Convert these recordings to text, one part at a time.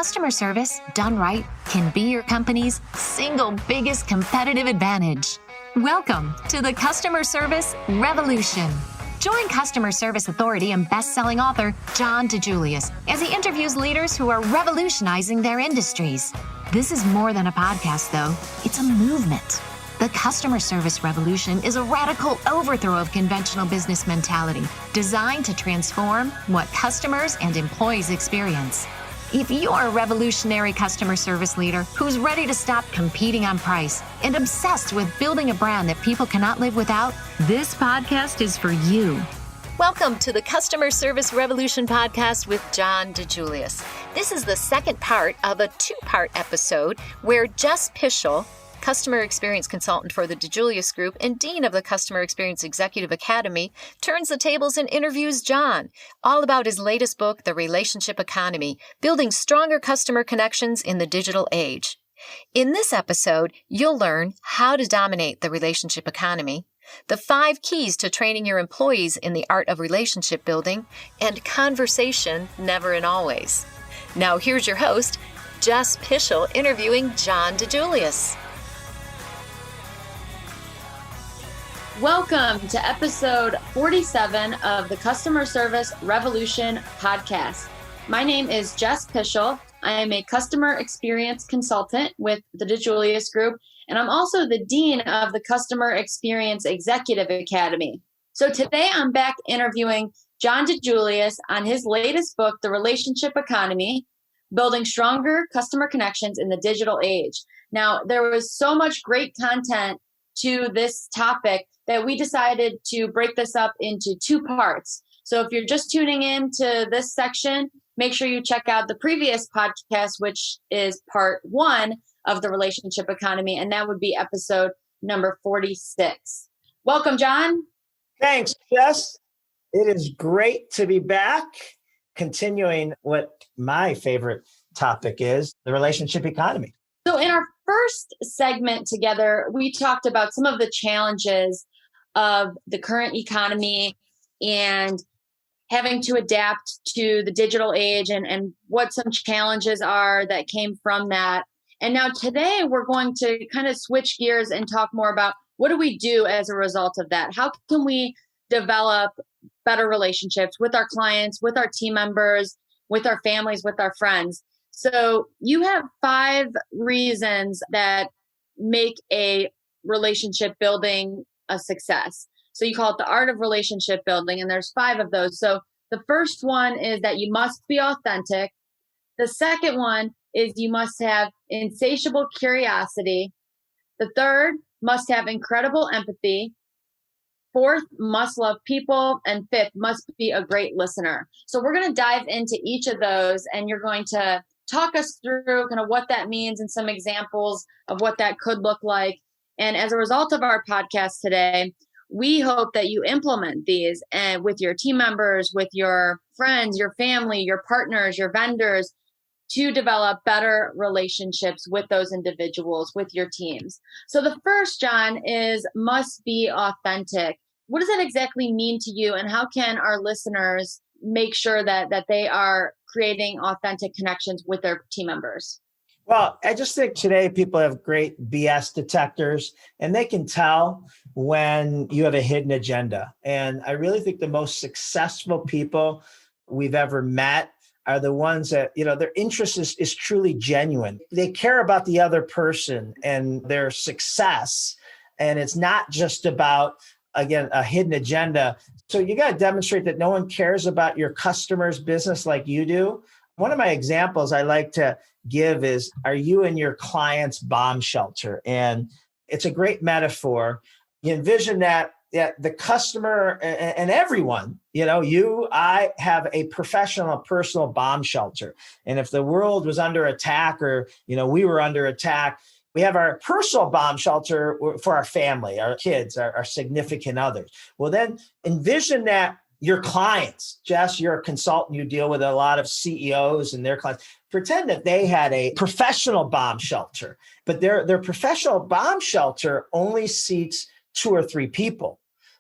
Customer service, done right, can be your company's single biggest competitive advantage. Welcome to the Customer Service Revolution. Join customer service authority and best-selling author John DiJulius as he interviews leaders who are revolutionizing their industries. This is more than a podcast, though. It's a movement. The Customer Service Revolution is a radical overthrow of conventional business mentality designed to transform what customers and employees experience. If you're a revolutionary customer service leader who's ready to stop competing on price and obsessed with building a brand that people cannot live without, this podcast is for you. Welcome to the Customer Service Revolution podcast with John DiJulius. This is the second part of a two-part episode where Jess Pischel, Customer Experience Consultant for the DiJulius Group and Dean of the Customer Experience Executive Academy, turns the tables and interviews John, all about his latest book, The Relationship Economy, Building Stronger Customer Connections in the Digital Age. In this episode, you'll learn how to dominate the relationship economy, the 5 keys to training your employees in the art of relationship building, and conversation never and always. Now here's your host, Jess Pischel, interviewing John DiJulius. Welcome to episode 47 of the Customer Service Revolution podcast. My name is Jess Pischel. I am a customer experience consultant with the DiJulius Group, and I'm also the Dean of the Customer Experience Executive Academy. So today I'm back interviewing John DiJulius on his latest book, The Relationship Economy, Building Stronger Customer Connections in the Digital Age. Now, there was so much great content to this topic that we decided to break this up into 2 parts. So if you're just tuning in to this section, make sure you check out the previous podcast, which is part 1 of the relationship economy, and that would be episode number 46. Welcome, John. Thanks, Jess. It is great to be back, continuing what my favorite topic is, the relationship economy. So in our first segment together, we talked about some of the challenges of the current economy and having to adapt to the digital age and what some challenges are that came from that. And now today we're going to kind of switch gears and talk more about what do we do as a result of that? How can we develop better relationships with our clients, with our team members, with our families, with our friends? So you have 5 reasons that make a relationship building a success. So you call it the art of relationship building, and there's 5 of those. So the first one is that you must be authentic. The second one is you must have insatiable curiosity. The third, must have incredible empathy. 4th, must love people. And 5th, must be a great listener. So we're going to dive into each of those, and you're going to talk us through kind of what that means and some examples of what that could look like. And as a result of our podcast today, we hope that you implement these and with your team members, with your friends, your family, your partners, your vendors, to develop better relationships with those individuals, with your teams. So the first, John, is must be authentic. What does that exactly mean to you, and how can our listeners make sure that they are creating authentic connections with their team members? Well, I just think today people have great BS detectors, and they can tell when you have a hidden agenda. And I really think the most successful people we've ever met are the ones that, their interest is truly genuine. They care about the other person and their success. And it's not just about, again, a hidden agenda. So you got to demonstrate that no one cares about your customer's business like you do. One of my examples I like to give is, are you in your client's bomb shelter? And it's a great metaphor. You envision that the customer and everyone, I have a professional, personal bomb shelter. And if the world was under attack or, we were under attack, we have our personal bomb shelter for our family, our kids, our significant others. Well, then envision that your clients, Jess, you're a consultant, you deal with a lot of CEOs and their clients. Pretend that they had a professional bomb shelter, but their professional bomb shelter only seats 2 or 3 people,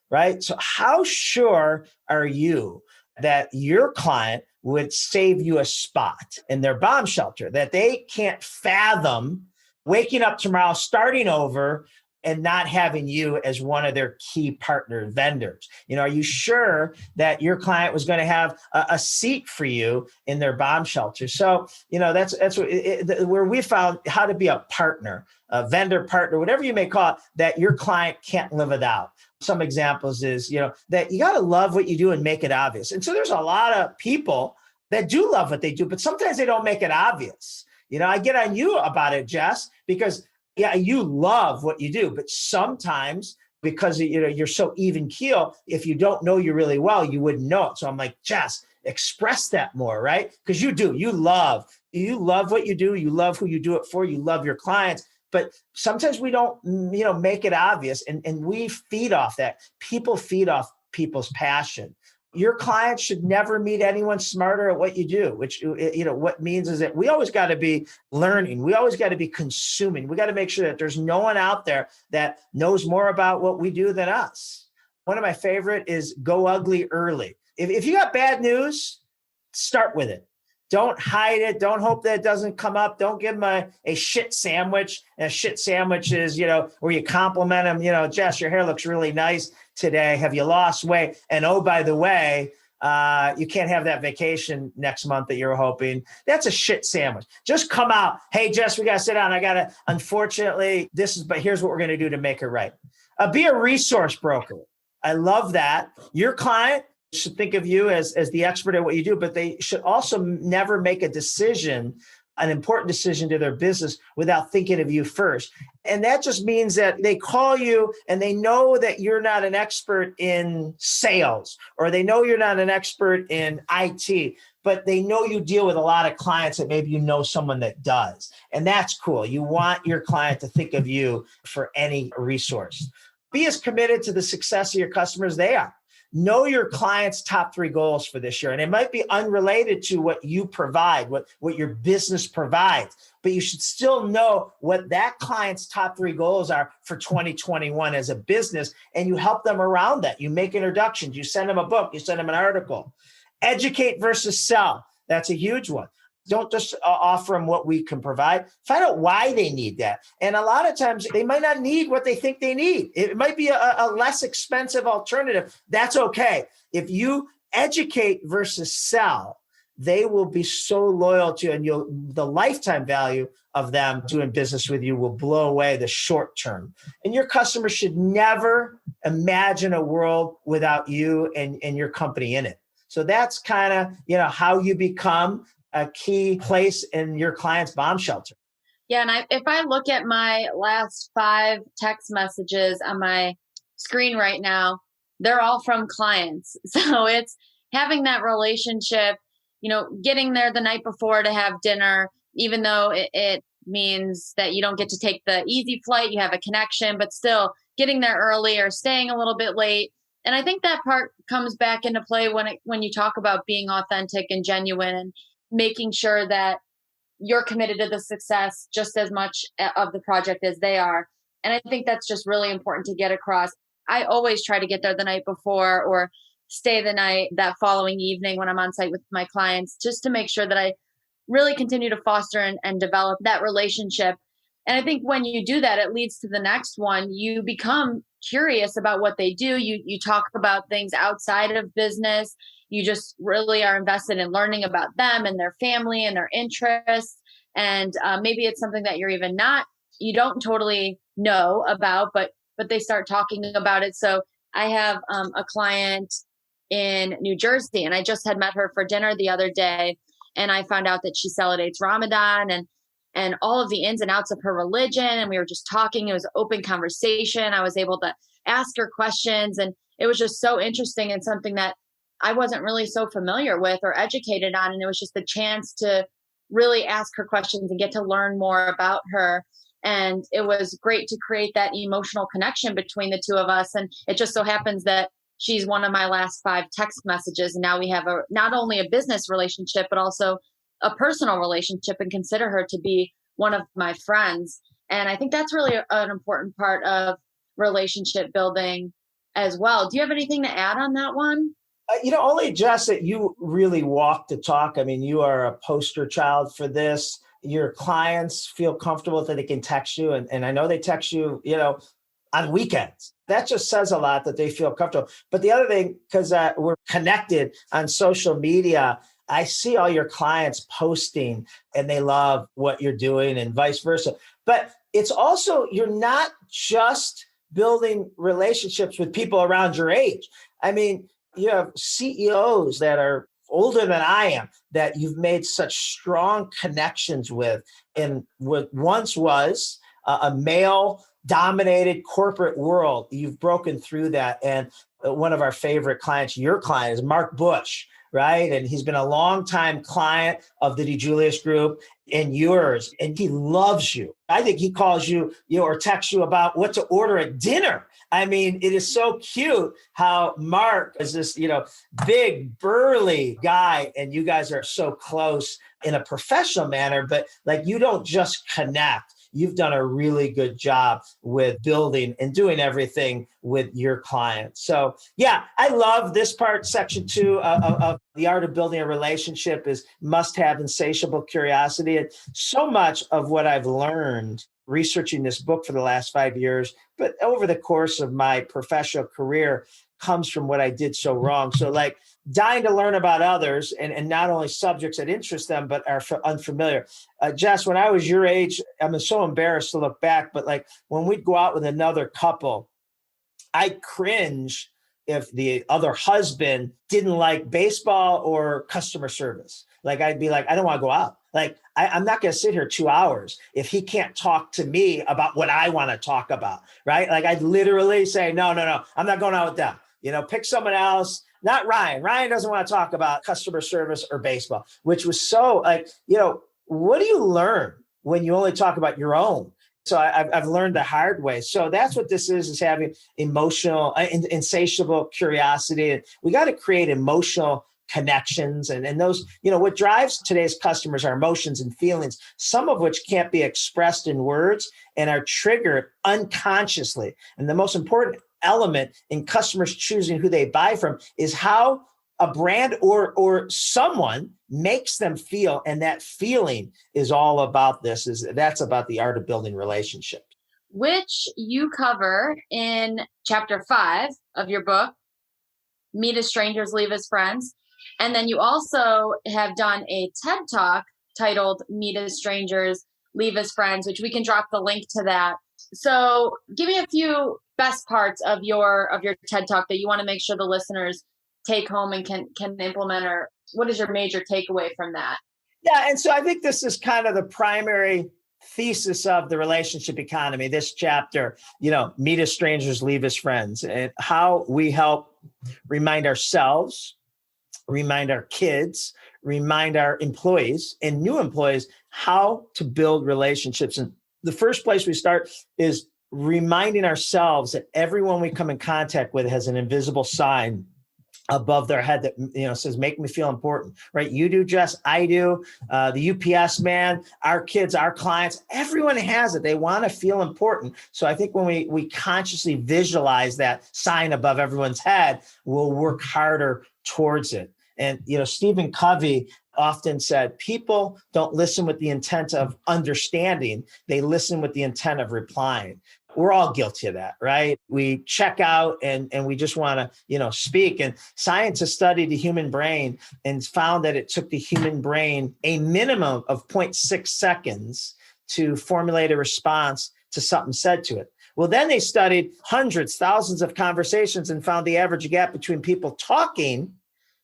right? So how sure are you that your client would save you a spot in their bomb shelter, that they can't fathom waking up tomorrow, starting over, and not having you as one of their key partner vendors. Are you sure that your client was going to have a seat for you in their bomb shelter? So, that's where we found how to be a partner, a vendor partner, whatever you may call it, that your client can't live without. Some examples is, that you got to love what you do and make it obvious. And so there's a lot of people that do love what they do, but sometimes they don't make it obvious. I get on you about it, Jess, because you love what you do, but sometimes because you're so even keel, if you don't know you really well, you wouldn't know it. So I'm like, Jess, express that more, right? Because you do, you love what you do. You love who you do it for. You love your clients, but sometimes we don't, make it obvious. And we feed off that. People feed off people's passion. Your clients should never meet anyone smarter at what you do, which, what means is that we always got to be learning. We always got to be consuming. We got to make sure that there's no one out there that knows more about what we do than us. One of my favorite is go ugly early. If you got bad news, start with it. Don't hide it. Don't hope that it doesn't come up. Don't give them a shit sandwich. And a shit sandwich is, where you compliment them, Jess, your hair looks really nice today. Have you lost weight? And oh, by the way, you can't have that vacation next month that you're hoping. That's a shit sandwich. Just come out. Hey, Jess, we got to sit down. Unfortunately, but here's what we're going to do to make it right. Be a resource broker. I love that. Your client should think of you as the expert at what you do, but they should also never make a decision, an important decision to their business without thinking of you first. And that just means that they call you and they know that you're not an expert in sales, or they know you're not an expert in IT, but they know you deal with a lot of clients that maybe someone that does. And that's cool. You want your client to think of you for any resource. Be as committed to the success of your customers as they are. Know your client's top 3 goals for this year. And it might be unrelated to what you provide, what your business provides, but you should still know what that client's top 3 goals are for 2021 as a business. And you help them around that. You make introductions, you send them a book, you send them an article. Educate versus sell. That's a huge one. Don't just offer them what we can provide. Find out why they need that. And a lot of times they might not need what they think they need. It might be a less expensive alternative. That's okay. If you educate versus sell, they will be so loyal to you, and the lifetime value of them doing business with you will blow away the short term. And your customers should never imagine a world without you and your company in it. So that's kind of, how you become a key place in your client's bomb shelter. Yeah. And if I look at my last 5 text messages on my screen right now, they're all from clients. So it's having that relationship, getting there the night before to have dinner, even though it means that you don't get to take the easy flight, you have a connection, but still getting there early or staying a little bit late. And I think that part comes back into play when you talk about being authentic and genuine and making sure that you're committed to the success just as much of the project as they are. And I think that's just really important to get across. I always try to get there the night before or stay the night that following evening when I'm on site with my clients, just to make sure that I really continue to foster and develop that relationship. And I think when you do that, it leads to the next one. You become curious about what they do. You talk about things outside of business. You just really are invested in learning about them and their family and their interests. And maybe it's something that you don't totally know about, but they start talking about it. So I have a client in New Jersey, and I just had met her for dinner the other day. And I found out that she celebrates Ramadan and all of the ins and outs of her religion. And we were just talking. It was an open conversation. I was able to ask her questions. And it was just so interesting and something that I wasn't really so familiar with or educated on. And it was just a chance to really ask her questions and get to learn more about her. And it was great to create that emotional connection between the two of us. And it just so happens that she's one of my last 5 text messages. And now we have not only a business relationship, but also a personal relationship, and consider her to be one of my friends. And I think that's really an important part of relationship building as well. Do you have anything to add on that one? Only Jess that you really walk the talk. I mean, you are a poster child for this. Your clients feel comfortable that they can text you. And I know they text you, on weekends. That just says a lot that they feel comfortable. But the other thing, because we're connected on social media, I see all your clients posting and they love what you're doing and vice versa. But it's also, you're not just building relationships with people around your age. I mean, you have CEOs that are older than I am that you've made such strong connections with in what once was a male dominated corporate world. You've broken through that. And one of our favorite clients, your client, is Mark Bush, right? And he's been a longtime client of the DiJulius Group and yours, and he loves you. I think he calls you, or texts you about what to order at dinner. I mean, it is so cute how Mark is this, big, burly guy, and you guys are so close in a professional manner, but like you don't just connect. You've done a really good job with building and doing everything with your clients. So yeah, I love this part, section 2 of the art of building a relationship is must have insatiable curiosity. And so much of what I've learned researching this book for the last 5 years, but over the course of my professional career comes from what I did so wrong. So like dying to learn about others and not only subjects that interest them, but are unfamiliar. Jess, when I was your age, I'm so embarrassed to look back, but like when we'd go out with another couple, I'd cringe if the other husband didn't like baseball or customer service. Like I'd be like, I don't want to go out. Like I'm not going to sit here 2 hours if he can't talk to me about what I want to talk about, right? Like I'd literally say, no, I'm not going out with them. Pick someone else. Not Ryan. Ryan doesn't want to talk about customer service or baseball, which was so like, what do you learn when you only talk about your own? So I've learned the hard way. So that's what this is having emotional, insatiable curiosity. And we got to create emotional connections. And those, what drives today's customers are emotions and feelings, some of which can't be expressed in words and are triggered unconsciously. And the most important element in customers choosing who they buy from is how a brand or someone makes them feel. And that feeling is all about that's about the art of building relationships. Which you cover in chapter 5 of your book, Meet as Strangers, Leave as Friends. And then you also have done a TED Talk titled Meet as Strangers, Leave as Friends, which we can drop the link to that. So give me a few best parts of your TED Talk that you want to make sure the listeners take home and can implement, or what is your major takeaway from that? Yeah. And so I think this is kind of the primary thesis of the relationship economy, this chapter, meet as strangers, leave as friends, and how we help remind ourselves, remind our kids, remind our employees and new employees how to build relationships. And the first place we start is reminding ourselves that everyone we come in contact with has an invisible sign above their head that says, make me feel important, right? You do, Jess, I do, the UPS man, our kids, our clients, everyone has it. They want to feel important. So I think when we consciously visualize that sign above everyone's head, we'll work harder towards it. And, Stephen Covey often said, people don't listen with the intent of understanding. They listen with the intent of replying. We're all guilty of that, right? We check out and we just want to, speak. And scientists studied the human brain and found that it took the human brain a minimum of 0.6 seconds to formulate a response to something said to it. Well, then they studied hundreds, thousands of conversations and found the average gap between people talking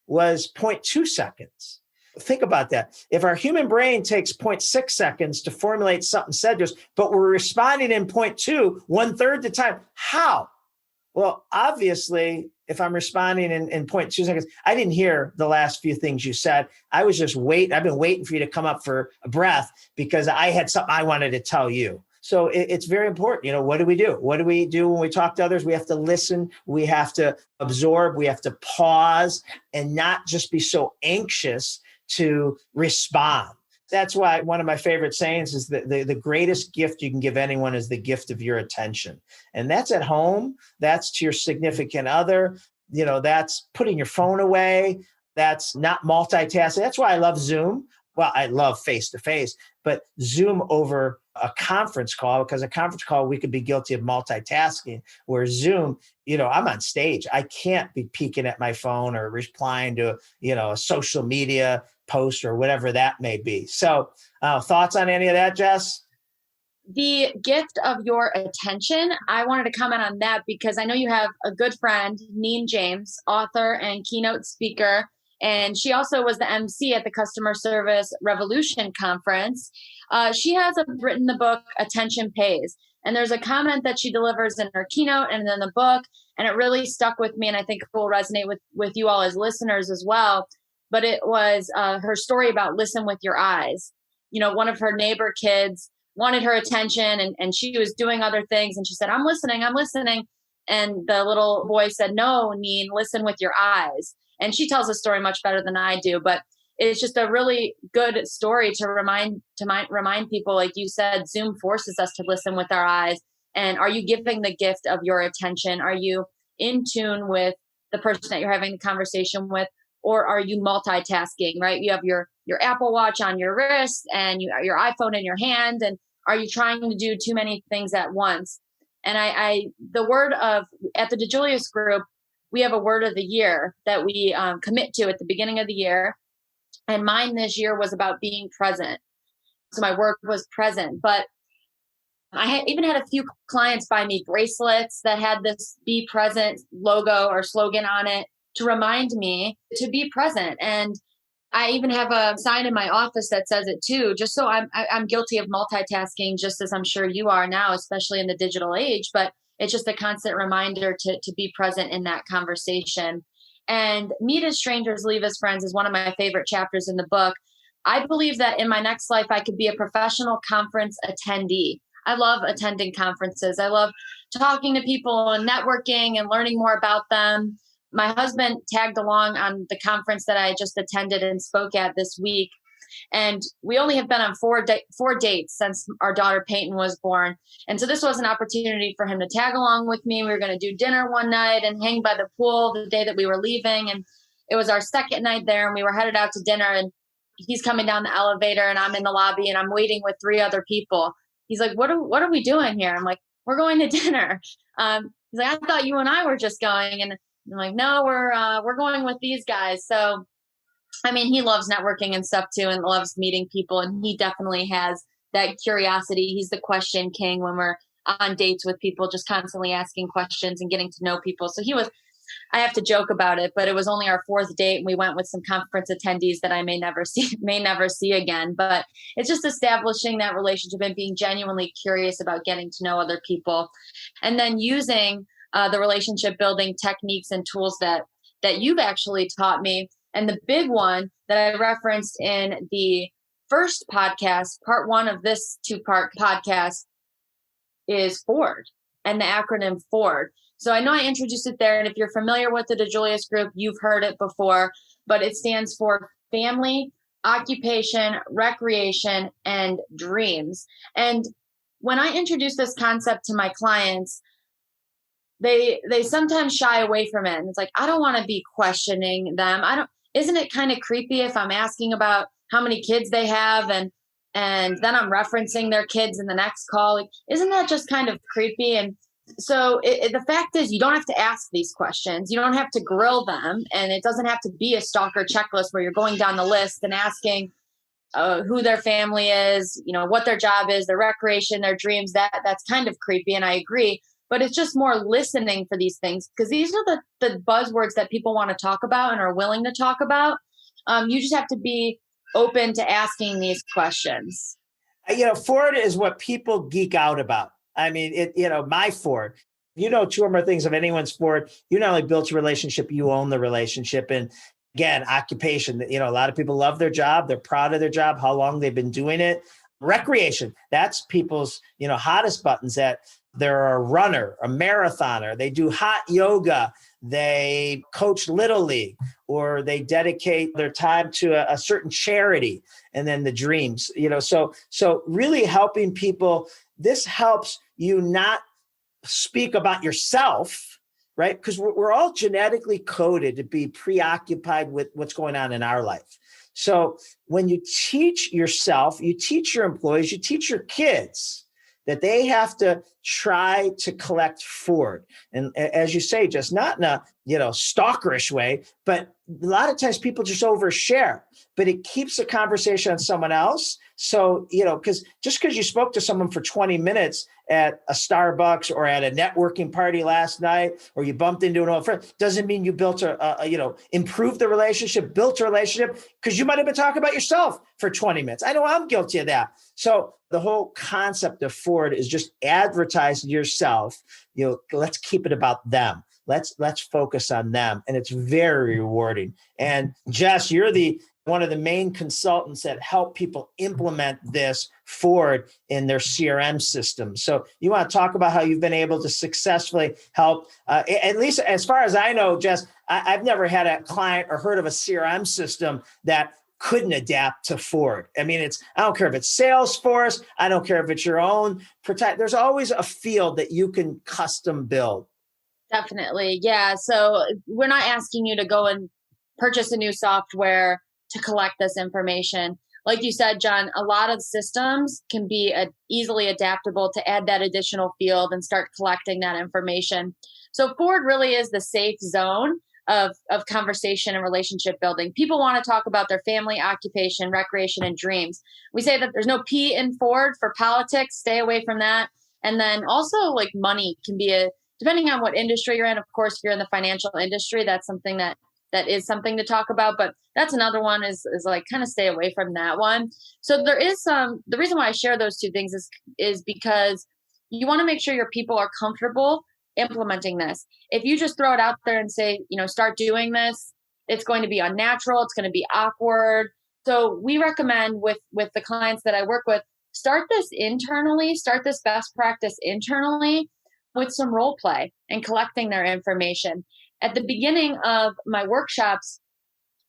was 0.2 seconds. Think about that. If our human brain takes 0.6 seconds to formulate something said to us, but we're responding in 0.2, 1/3 the time, how? Well, obviously, if I'm responding in 0.2 seconds, I didn't hear the last few things you said. I was just waiting. I've been waiting for you to come up for a breath because I had something I wanted to tell you. So it's very important. What do we do? What do we do when we talk to others? We have to listen. We have to absorb. We have to pause and not just be so anxious to respond. That's why one of my favorite sayings is that the greatest gift you can give anyone is the gift of your attention. And that's at home. That's to your significant other. that's putting your phone away. That's not multitasking. That's why I love Zoom. Well, I love face-to-face, but Zoom over a conference call, because a conference call, we could be guilty of multitasking, where Zoom, I'm on stage. I can't be peeking at my phone or replying to, a social media post or whatever that may be. So thoughts on any of that, Jess? The gift of your attention. I wanted to comment on that because I know you have a good friend, Neen James, author and keynote speaker. And she also was the MC at the Customer Service Revolution Conference. She has written the book, Attention Pays. And there's a comment that she delivers in her keynote and in the book. And it really stuck with me. And I think it will resonate with you all as listeners as well. But it was her story about listen with your eyes. One of her neighbor kids wanted her attention and she was doing other things. And she said, I'm listening. And the little boy said, no, Neen, listen with your eyes. And she tells the story much better than I do, but it's just a really good story to remind people, like you said, Zoom forces us to listen with our eyes. And are you giving the gift of your attention? Are you in tune with the person that you're having the conversation with? Or are you multitasking, right? You have your Apple Watch on your wrist and your iPhone in your hand. And are you trying to do too many things at once? And at the DiJulius Group, we have a word of the year that we commit to at the beginning of the year. And mine this year was about being present. So my word was present. But I even had a few clients buy me bracelets that had this be present logo or slogan on it to remind me to be present. And I even have a sign in my office that says it too, just so I'm guilty of multitasking, just as I'm sure you are now, especially in the digital age. But it's just a constant reminder to be present in that conversation. And meet as strangers, leave as friends is one of my favorite chapters in the book. I believe that in my next life, I could be a professional conference attendee. I love attending conferences. I love talking to people and networking and learning more about them. My husband tagged along on the conference that I just attended and spoke at this week. And we only have been on four dates since our daughter Peyton was born. And so this was an opportunity for him to tag along with me. We were going to do dinner one night and hang by the pool the day that we were leaving. And it was our second night there and we were headed out to dinner and he's coming down the elevator and I'm in the lobby and I'm waiting with 3 other people. He's like, what are we doing here? I'm like, we're going to dinner. He's like, I thought you and I were just going. And I'm like, no, we're going with these guys. So I mean, he loves networking and stuff too and loves meeting people. And he definitely has that curiosity. He's the question king when we're on dates with people, just constantly asking questions and getting to know people. So I have to joke about it, but it was only our 4th date and we went with some conference attendees that I may never see again. But it's just establishing that relationship and being genuinely curious about getting to know other people. And then using the relationship building techniques and tools that you've actually taught me. And the big one that I referenced in the first podcast, part 1 of this 2-part podcast, is FORD and the acronym FORD. So I know I introduced it there. And if you're familiar with the DiJulius Group, you've heard it before, but it stands for family, occupation, recreation, and dreams. And when I introduce this concept to my clients, they sometimes shy away from it. And it's like, I don't want to be questioning them. Isn't it kind of creepy if I'm asking about how many kids they have and then I'm referencing their kids in the next call? Like, isn't that just kind of creepy? And so the fact is, you don't have to ask these questions. You don't have to grill them. And it doesn't have to be a stalker checklist where you're going down the list and asking who their family is, what their job is, their recreation, their dreams. That's kind of creepy. And I agree. But it's just more listening for these things because these are the buzzwords that people want to talk about and are willing to talk about. You just have to be open to asking these questions. Ford is what people geek out about. I mean, my Ford, 2 or more things of anyone's Ford. You not only built a relationship, you own the relationship. And again, occupation, a lot of people love their job. They're proud of their job, how long they've been doing it. Recreation, that's people's, hottest buttons, that they're a runner, a marathoner, they do hot yoga, they coach Little League, or they dedicate their time to a certain charity. And then the dreams, so really helping people. This helps you not speak about yourself right? Because we're all genetically coded to be preoccupied with what's going on in our life. So when you teach yourself, you teach your employees, you teach your kids that they have to try to collect forward. And as you say, just not in a, stalkerish way, but a lot of times people just overshare, but it keeps the conversation on someone else. So, because just because you spoke to someone for 20 minutes at a Starbucks or at a networking party last night, or you bumped into an old friend, doesn't mean you built improved the relationship, built a relationship, because you might have been talking about yourself for 20 minutes. I know I'm guilty of that. So the whole concept of Ford is just advertise yourself. Let's keep it about them. Let's focus on them. And it's very rewarding. And Jess, you're one of the main consultants that help people implement this Ford in their CRM system. So you want to talk about how you've been able to successfully help, at least as far as I know, Jess, I've never had a client or heard of a CRM system that couldn't adapt to Ford. I mean, I don't care if it's Salesforce, I don't care if it's your own there's always a field that you can custom build. Definitely. Yeah. So we're not asking you to go and purchase a new software to collect this information. Like you said, John, a lot of systems can be easily adaptable to add that additional field and start collecting that information. So Ford really is the safe zone of conversation and relationship building. People want to talk about their family, occupation, recreation, and dreams. We say that there's no P in Ford for politics. Stay away from that. And then also like money can be depending on what industry you're in. Of course, if you're in the financial industry, that's something that is something to talk about, but that's another one is like kind of stay away from that one. So there is the reason why I share those two things is because you want to make sure your people are comfortable implementing this. If you just throw it out there and say, start doing this, it's going to be unnatural. It's going to be awkward. So we recommend with the clients that I work with, start this internally, start this best practice internally with some role play and collecting their information. At the beginning of my workshops,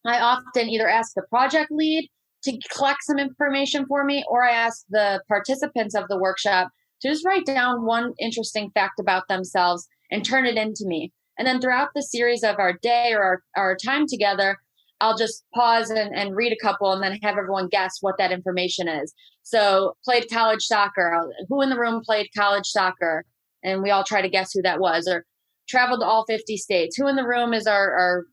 I often either ask the project lead to collect some information for me, or I ask the participants of the workshop to just write down one interesting fact about themselves and turn it into me. And then throughout the series of our day or our time together, I'll just pause and read a couple and then have everyone guess what that information is. So played college soccer. Who in the room played college soccer? And we all try to guess who that was. Or traveled to all 50 states. Who in the room is our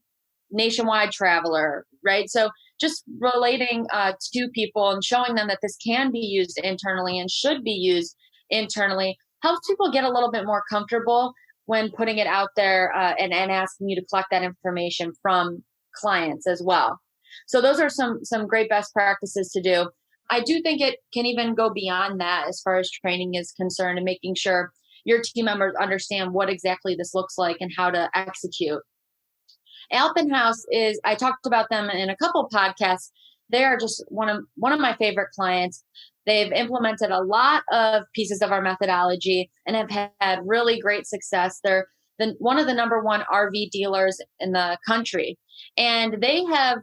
nationwide traveler, right? So just relating to people and showing them that this can be used internally and should be used internally helps people get a little bit more comfortable when putting it out there and asking you to collect that information from clients as well. So those are some great best practices to do. I do think it can even go beyond that as far as training is concerned and making sure your team members understand what exactly this looks like and how to execute. Alpine House I talked about them in a couple podcasts. They are just one of my favorite clients. They've implemented a lot of pieces of our methodology and have had really great success. They're one of the number one RV dealers in the country. And they have,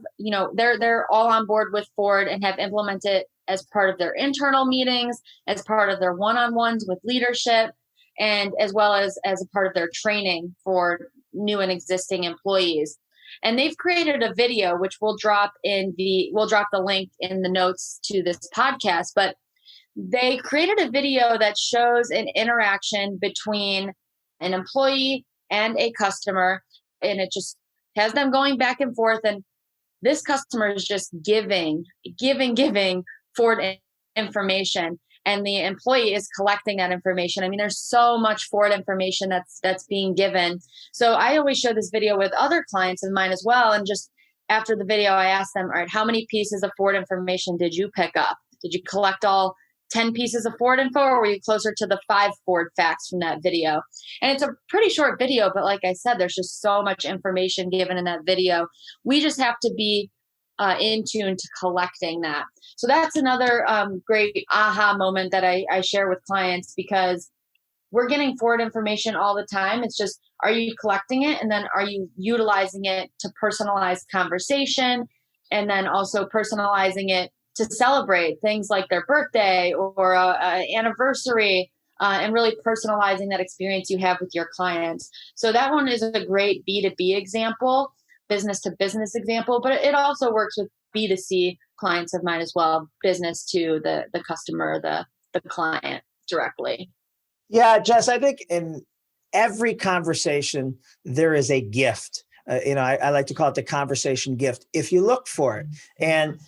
they're all on board with Ford and have implemented as part of their internal meetings, as part of their one-on-ones with leadership, and as well as a part of their training for new and existing employees. And they've created a video, which we'll drop the link in the notes to this podcast, but they created a video that shows an interaction between an employee and a customer, and it just has them going back and forth. And this customer is just giving Ford information, and the employee is collecting that information. I mean, there's so much Ford information that's being given. So I always share this video with other clients of mine as well. And just after the video, I ask them, all right, how many pieces of Ford information did you pick up? Did you collect all 10 pieces of Ford info, or were you closer to the 5 Ford facts from that video? And it's a pretty short video, but like I said, there's just so much information given in that video. We just have to be in tune to collecting that. So that's another great aha moment that I share with clients, because we're getting Ford information all the time. It's just, are you collecting it? And then are you utilizing it to personalize conversation? And then also personalizing it to celebrate things like their birthday or anniversary, and really personalizing that experience you have with your clients. So that one is a great B2B example, business to business example, but it also works with B2C clients of mine as well, business to the customer, the client directly. Yeah, Jess, I think in every conversation, there is a gift. I like to call it the conversation gift if you look for it. And,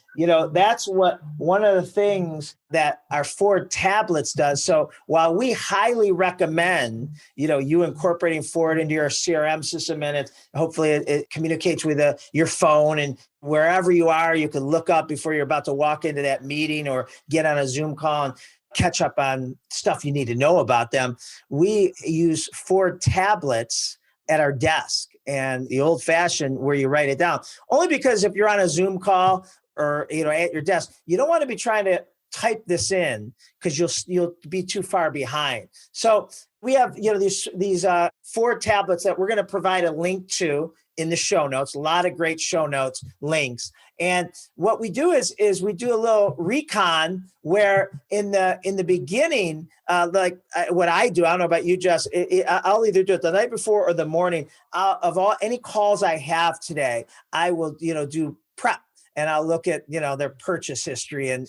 that's what one of the things that our Ford tablets does. So while we highly recommend, you incorporating Ford into your CRM system, and hopefully it communicates with your phone, and wherever you are, you can look up before you're about to walk into that meeting or get on a Zoom call and catch up on stuff you need to know about them. We use Ford tablets at our desk, and the old fashioned where you write it down, only because if you're on a Zoom call or, at your desk, you don't want to be trying to type this in because you'll be too far behind. So we have, these Ford tablets that we're going to provide a link to in the show notes, a lot of great show notes links. And what we do is we do a little recon where in the beginning, what I do, I don't know about you, Jess, I'll either do it the night before or the morning. Of any calls I have today, I will, do prep. And I'll look at, their purchase history, and,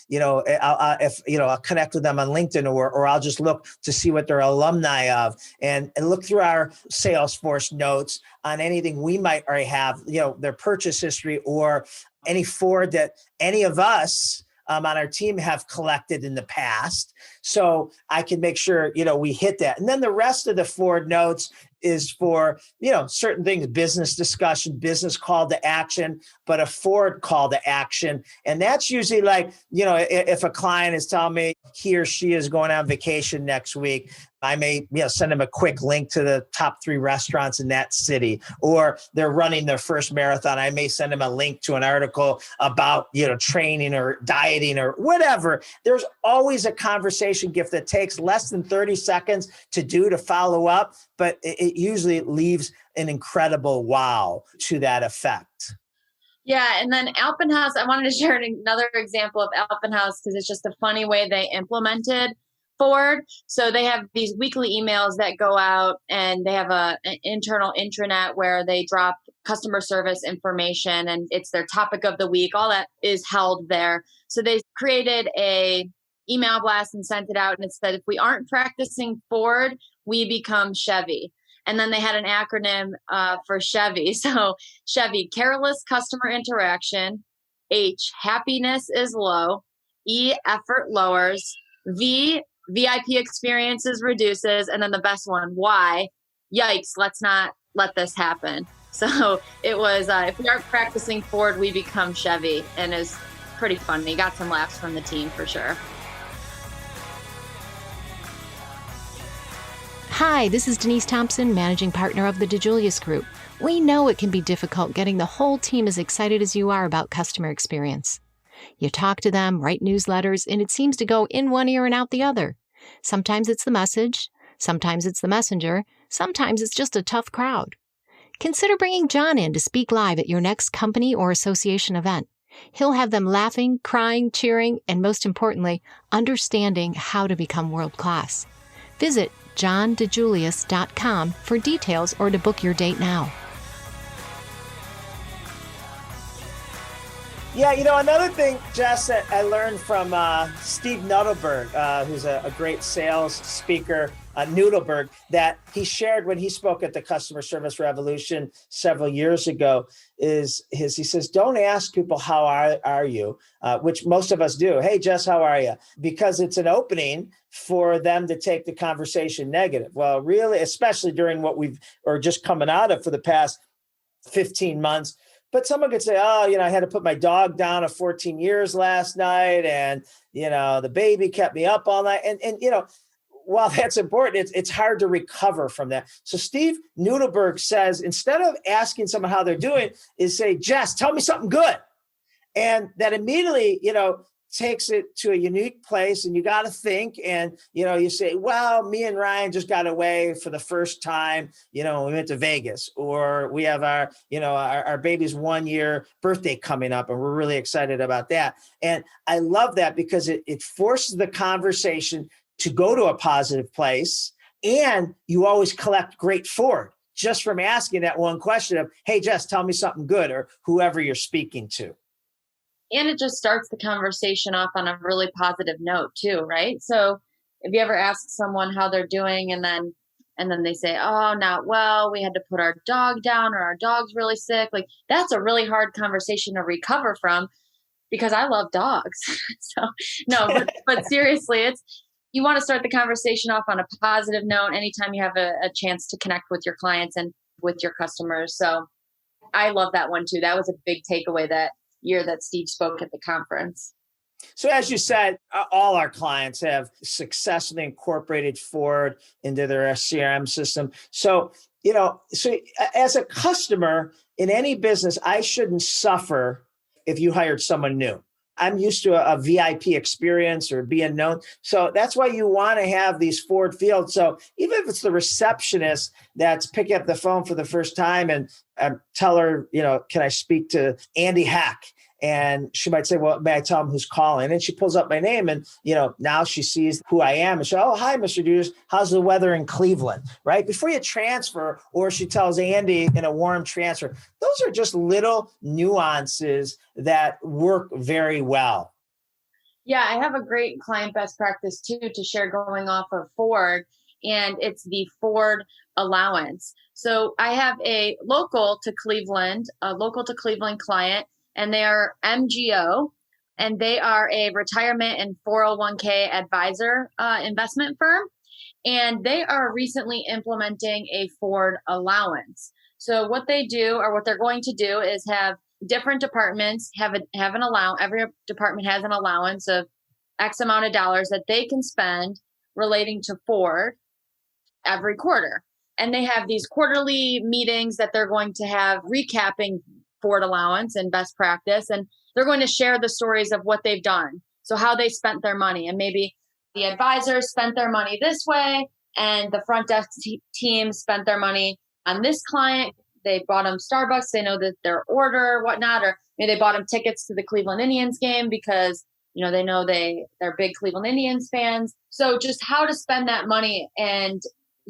I'll connect with them on LinkedIn, or I'll just look to see what they're alumni of, and look through our Salesforce notes on anything we might already have, their purchase history, or any Ford that any of us on our team have collected in the past. So I can make sure, we hit that. And then the rest of the Ford notes is for, certain things, business discussion, business call to action, but a Ford call to action. And that's usually like, if a client is telling me he or she is going on vacation next week, I may, send them a quick link to the top 3 restaurants in that city, or they're running their first marathon. I may send them a link to an article about, training or dieting or whatever. There's always a conversation gift that takes less than 30 seconds to follow up, but it usually leaves an incredible wow to that effect. Yeah. And then Alpine House, I wanted to share another example of Alpine House because it's just a funny way they implemented Ford. So they have these weekly emails that go out, and they have an internal intranet where they drop customer service information, and it's their topic of the week. All that is held there. So they created a email blast and sent it out, and it said, if we aren't practicing Ford, we become Chevy. And then they had an acronym for Chevy. So Chevy, careless customer interaction. H, happiness is low. E, effort lowers. V, VIP experiences reduces. And then the best one, Y, yikes, let's not let this happen. So it was, if we aren't practicing Ford, we become Chevy. And it was pretty funny. Got some laughs from the team for sure. Hi, this is Denise Thompson, managing partner of the DiJulius Group. We know it can be difficult getting the whole team as excited as you are about customer experience. You talk to them, write newsletters, and it seems to go in one ear and out the other. Sometimes it's the message, sometimes it's the messenger, sometimes it's just a tough crowd. Consider bringing John in to speak live at your next company or association event. He'll have them laughing, crying, cheering, and most importantly, understanding how to become world-class. Visit JohnDiJulius.com for details or to book your date now. Yeah, another thing, Jess, that I learned from Steve Nudelberg, who's a great sales speaker, Nudelberg, that he shared when he spoke at the Customer Service Revolution several years ago, he says, don't ask people, how are you? Which most of us do. Hey, Jess, how are you? Because it's an opening for them to take the conversation negative. Well, really, especially during what or just coming out of for the past 15 months. But someone could say, oh, I had to put my dog down of 14 years last night, and, the baby kept me up all night. And while that's important, it's hard to recover from that. So Steve Nudelberg says, instead of asking someone how they're doing, is say, Jess, tell me something good. And that immediately, takes it to a unique place, and you got to think, and, you say, well, me and Ryan just got away for the first time, we went to Vegas, or we have our baby's 1-year birthday coming up, and we're really excited about that. And I love that because it forces the conversation to go to a positive place. And you always collect great Ford just from asking that one question of, hey, Jess, tell me something good, or whoever you're speaking to. And it just starts the conversation off on a really positive note too, right? So if you ever ask someone how they're doing and then they say, oh, not well, we had to put our dog down, or our dog's really sick. Like, that's a really hard conversation to recover from, because I love dogs. So no, but seriously, you want to start the conversation off on a positive note anytime you have a chance to connect with your clients and with your customers. So I love that one too. That was a big takeaway that year that Steve spoke at the conference. So as you said, all our clients have successfully incorporated Ford into their CRM system. So, so as a customer in any business, I shouldn't suffer if you hired someone new. I'm used to a VIP experience or being known. So that's why you want to have these Ford fields. So even if it's the receptionist that's picking up the phone for the first time and tell her, can I speak to Andy Hack? And she might say, well, may I tell him who's calling? And she pulls up my name and, now she sees who I am. And she, oh, hi, Mr. DiJulius. How's the weather in Cleveland? Right? Before you transfer, or she tells Andy in a warm transfer, those are just little nuances that work very well. Yeah, I have a great client best practice too to share going off of Ford, and it's the Ford allowance. So I have a local to Cleveland client, and they are MGO, and they are a retirement and 401k advisor investment firm. And they are recently implementing a Ford allowance. So what they do, or what they're going to do, is have different departments have an allowance. Every department has an allowance of X amount of dollars that they can spend relating to Ford every quarter. And they have these quarterly meetings that they're going to have recapping Ford allowance and best practice. And they're going to share the stories of what they've done. So how they spent their money, and maybe the advisors spent their money this way, and the front desk team spent their money on this client. They bought them Starbucks. They know that their order, whatnot, or maybe they bought them tickets to the Cleveland Indians game because, they know they're big Cleveland Indians fans. So just how to spend that money, and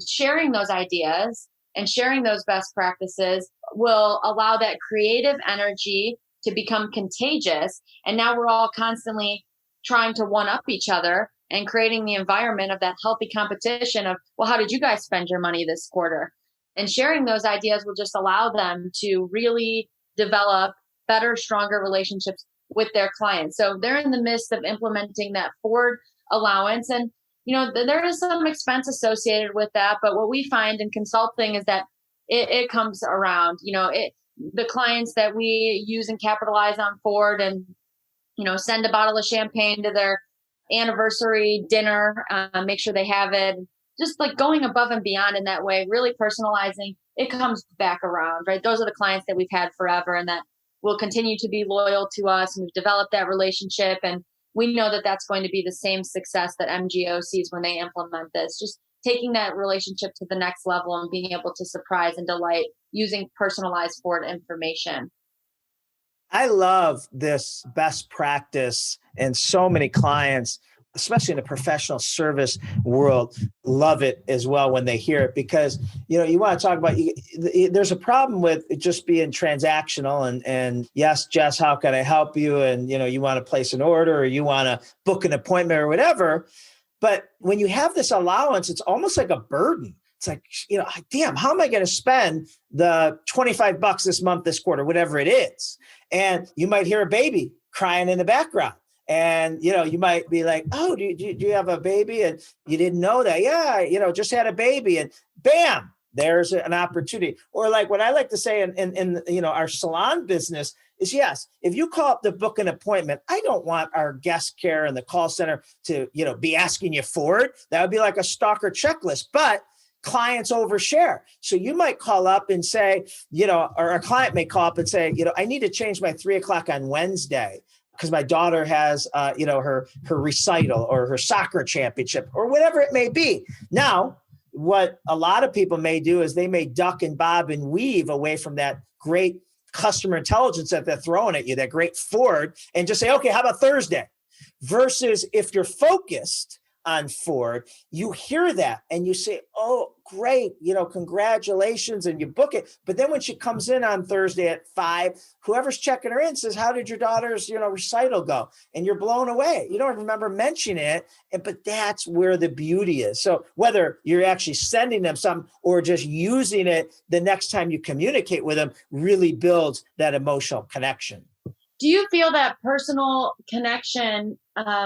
sharing those ideas and sharing those best practices will allow that creative energy to become contagious. And now we're all constantly trying to one up each other and creating the environment of that healthy competition of, well, how did you guys spend your money this quarter? And sharing those ideas will just allow them to really develop better, stronger relationships with their clients. So they're in the midst of implementing that Ford allowance. And, there is some expense associated with that. But what we find in consulting is that it comes around. The clients that we use and capitalize on Ford and, send a bottle of champagne to their anniversary dinner, make sure they have it. Just like going above and beyond in that way, really personalizing, it comes back around, right? Those are the clients that we've had forever and that will continue to be loyal to us. And we've developed that relationship. And we know that that's going to be the same success that MGO sees when they implement this. Just taking that relationship to the next level and being able to surprise and delight using personalized Ford information. I love this best practice, and so many clients, especially in the professional service world, love it as well when they hear it, because, you want to talk about, there's a problem with it just being transactional and yes, Jess, how can I help you? And, you want to place an order, or you want to book an appointment or whatever. But when you have this allowance, it's almost like a burden. It's like, damn, how am I going to spend the $25 this month, this quarter, whatever it is? And you might hear a baby crying in the background. And, you might be like, oh, do you have a baby? And you didn't know that. Yeah, just had a baby, and bam, there's an opportunity. Or like what I like to say in our salon business is, yes, if you call up to book an appointment, I don't want our guest care and the call center to, be asking you for it. That would be like a stalker checklist, but clients overshare. So you might call up and say, or a client may call up and say, I need to change my 3:00 on Wednesday, because my daughter has, her recital or her soccer championship or whatever it may be. Now, what a lot of people may do is they may duck and bob and weave away from that great customer intelligence that they're throwing at you, that great Ford, and just say, okay, how about Thursday? Versus if you're focused on Ford, you hear that and you say, oh, great, congratulations, and you book it. But then when she comes in on Thursday at 5, whoever's checking her in says, how did your daughter's, recital go? And you're blown away. You don't remember mentioning it, but that's where the beauty is. So whether you're actually sending them something or just using it the next time you communicate with them really builds that emotional connection. Do you feel that personal connection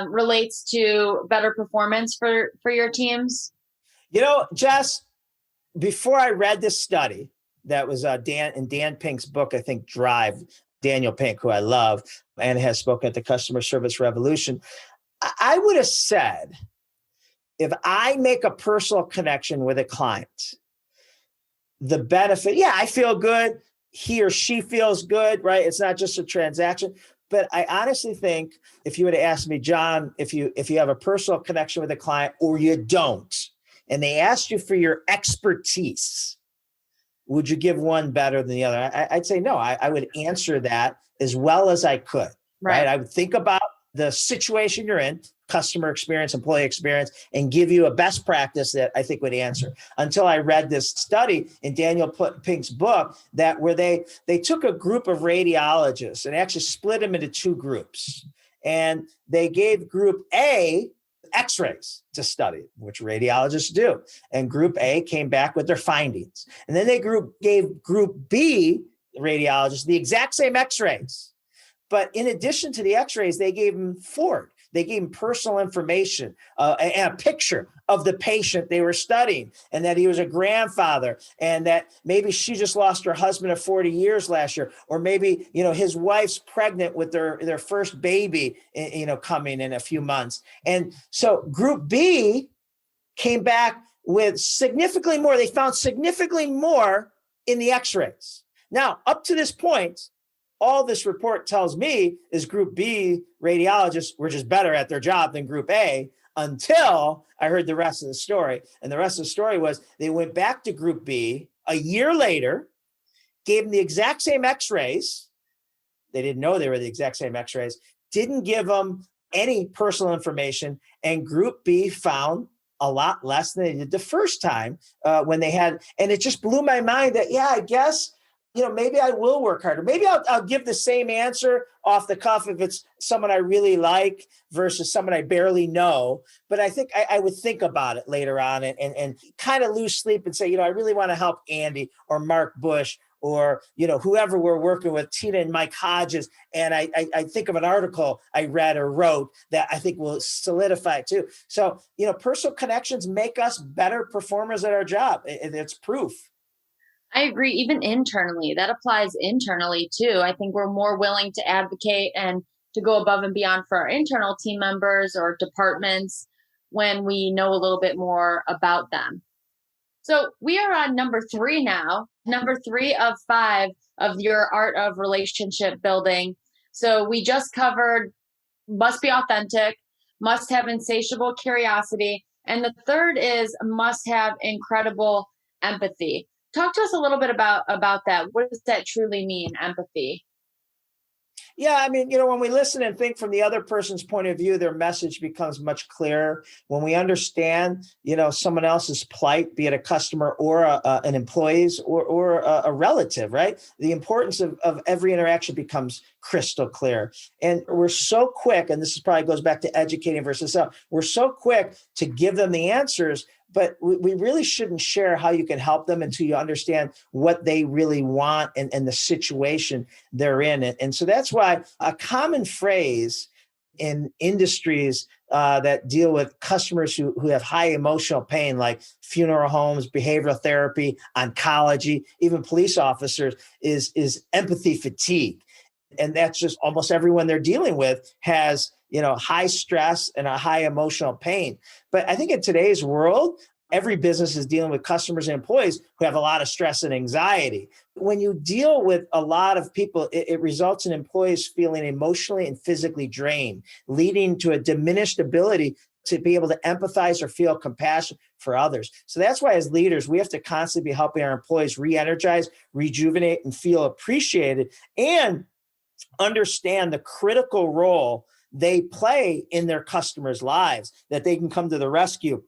relates to better performance for your teams? Jess, before I read this study that was Dan Pink's book, I think Drive, Daniel Pink, who I love and has spoken at the Customer Service Revolution, I would have said, if I make a personal connection with a client, the benefit, I feel good. He or she feels good, right? It's not just a transaction. But I honestly think if you would have asked me, John, if you have a personal connection with a client or you don't, and they asked you for your expertise, would you give one better than the other? I'd say no. I would answer that as well as I could, right? I would think about the situation you're in, customer experience, employee experience, and give you a best practice that I think would answer. Until I read this study in Daniel Pink's book where they took a group of radiologists and actually split them into 2 groups. And they gave group A X-rays to study, which radiologists do. And group A came back with their findings. And then they gave group B radiologists the exact same X-rays. But in addition to the X-rays, they gave them Ford. They gave him personal information and a picture of the patient they were studying, and that he was a grandfather, and that maybe she just lost her husband of 40 years last year, or maybe his wife's pregnant with their first baby, coming in a few months. And so Group B came back with significantly more. They found significantly more in the X-rays. Now, up to this point, all this report tells me is Group B radiologists were just better at their job than Group A, until I heard the rest of the story. And the rest of the story was they went back to Group B a year later, gave them the exact same X-rays. They didn't know they were the exact same X-rays, didn't give them any personal information. And Group B found a lot less than they did the first time when they had, and it just blew my mind that, I guess, maybe I will work harder. Maybe I'll give the same answer off the cuff if it's someone I really like versus someone I barely know. But I think I would think about it later on and kind of lose sleep and say, I really want to help Andy or Mark Bush or, whoever we're working with, Tina and Mike Hodges. And I think of an article I read or wrote that I think will solidify it too. So, personal connections make us better performers at our job. It's proof. I agree. Even internally, that applies internally too. I think we're more willing to advocate and to go above and beyond for our internal team members or departments when we know a little bit more about them. So we are on number 3 now, number 3 of 5 of your art of relationship building. So we just covered must be authentic, must have insatiable curiosity, and the third is must have incredible empathy. Talk to us a little bit about that. What does that truly mean, empathy? Yeah, I mean, when we listen and think from the other person's point of view, their message becomes much clearer. When we understand, someone else's plight, be it a customer or an employee's or a relative, right? The importance of every interaction becomes crystal clear. And we're so quick, and this probably goes back to educating versus self, we're so quick to give them the answers, but we really shouldn't share how you can help them until you understand what they really want and the situation they're in. And so that's why a common phrase in industries that deal with customers who have high emotional pain, like funeral homes, behavioral therapy, oncology, even police officers, is empathy fatigue. And that's just almost everyone they're dealing with has high stress and a high emotional pain. But I think in today's world, every business is dealing with customers and employees who have a lot of stress and anxiety. When you deal with a lot of people, it results in employees feeling emotionally and physically drained, leading to a diminished ability to be able to empathize or feel compassion for others. So that's why as leaders, we have to constantly be helping our employees re-energize, rejuvenate, and feel appreciated, and understand the critical role they play in their customers' lives, that they can come to the rescue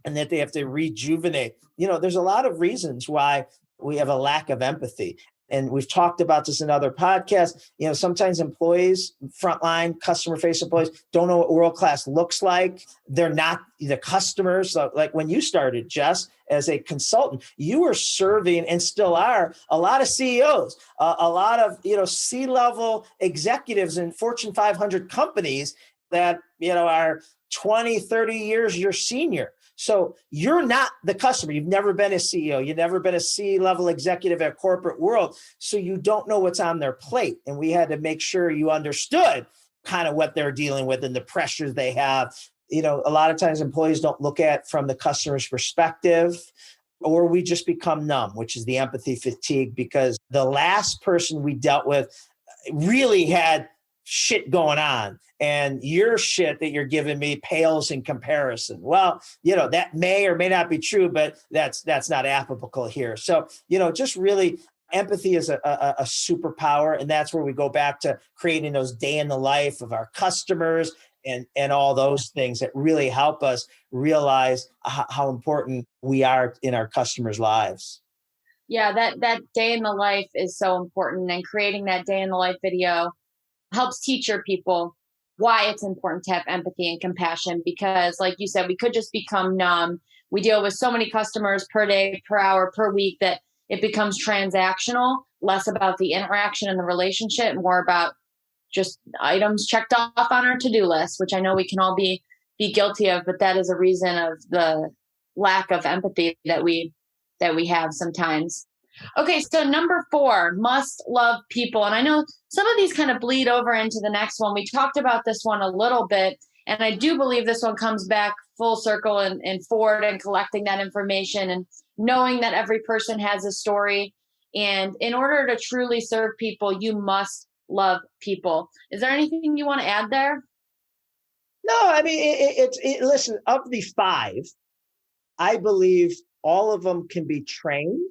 and that they have to rejuvenate. There's a lot of reasons why we have a lack of empathy. And we've talked about this in other podcasts. Sometimes employees, frontline customer-facing employees, don't know what world-class looks like. They're not the customers. So like when you started, Jess, as a consultant, you were serving and still are a lot of CEOs, a lot of C-level executives in Fortune 500 companies that are 20, 30 years your senior. So you're not the customer. You've never been a CEO. You've never been a C-level executive at corporate world. So you don't know what's on their plate. And we had to make sure you understood kind of what they're dealing with and the pressures they have. A lot of times employees don't look at from the customer's perspective, or we just become numb, which is the empathy fatigue, because the last person we dealt with really had shit going on, and your shit that you're giving me pales in comparison. Well, that may or may not be true, but that's not applicable here. So, just really empathy is a superpower. And that's where we go back to creating those day in the life of our customers and all those things that really help us realize how important we are in our customers' lives. Yeah, that day in the life is so important. And creating that day in the life video helps teach your people why it's important to have empathy and compassion, because like you said, we could just become numb. We deal with so many customers per day, per hour, per week that it becomes transactional, less about the interaction and the relationship, more about just items checked off on our to-do list, which I know we can all be guilty of, but that is a reason of the lack of empathy that we have sometimes. Okay, so number 4, must love people. And I know some of these kind of bleed over into the next one. We talked about this one a little bit, and I do believe this one comes back full circle and forward and collecting that information and knowing that every person has a story. And in order to truly serve people, you must love people. Is there anything you want to add there? No, I mean, listen, of the 5, I believe all of them can be trained.